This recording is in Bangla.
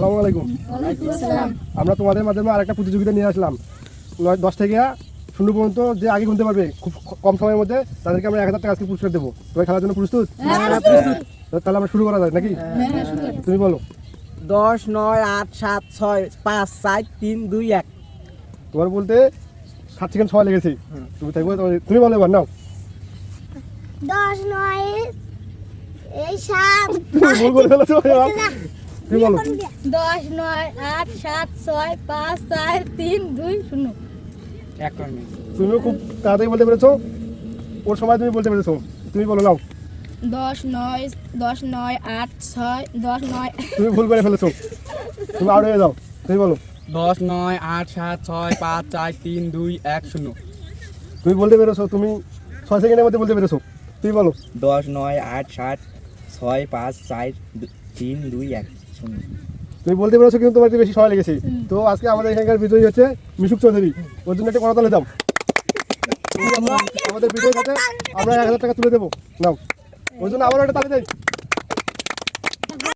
আসসালামু আলাইকুম। আমরা তোমাদের মাধ্যমে আরেকটা প্রতিযোগিতা নিয়ে আসলাম। 10 থেকে 0 পর্যন্ত যে আগে গুনতে পারবে খুব কম সময়ের মধ্যে তাদেরকে আমরা 1000 টাকা আজকে পুরস্কার দেবো। তোমরা খেলার জন্য প্রস্তুত? তাহলে আমরা শুরু করা যায় নাকি? তুমি বলো। 10, 9, 8, 7, 6, 5, 4, 3, 2, 1। তোমার বলতে 7 সেকেন্ড সময় লেগেছে। তুমি বলো এবার, নাও। 10, 9, 7। ভুল করে ফেলেছো। তুমি বলো। 10, 9, 8, 7, 6, 5, 4, 3, 2, 0। তুমিও খুব তাড়াতাড়ি বলতে পেরেছো, ওর সময় তুমি বলতে পেরেছো। তুমি বলো, নাও। 10, 9, 8, 6, 10, 9। তুমি ভুল করে ফেলেছো, তুমি আউট হয়ে যাও। তুমি বলো। 10, 9, 8, 7, 6, 5, 4, 3, 2, 1, 0। তুমি বলতে পেরেছো, তুমি 6 সেকেন্ডের মধ্যে বলতে পেরেছো। তুমি বলো। 10, 9, 8, 7, 6, 5, 4, 3, 2, 1, 0। তুমি বলতে পেরেছো কিন্তু তোমার বেশি সময় লেগেছে। তো আজকে আমাদের এখানকার বিজয়ী হচ্ছে মিশুক চৌধুরী। ওর জন্য একটা করতালে দাও। আমাদের বিজয়ীর কাছে আমরা 1000 টাকা তুলে দেবো। নাও, ওর জন্য আবার একটা তালে দেই।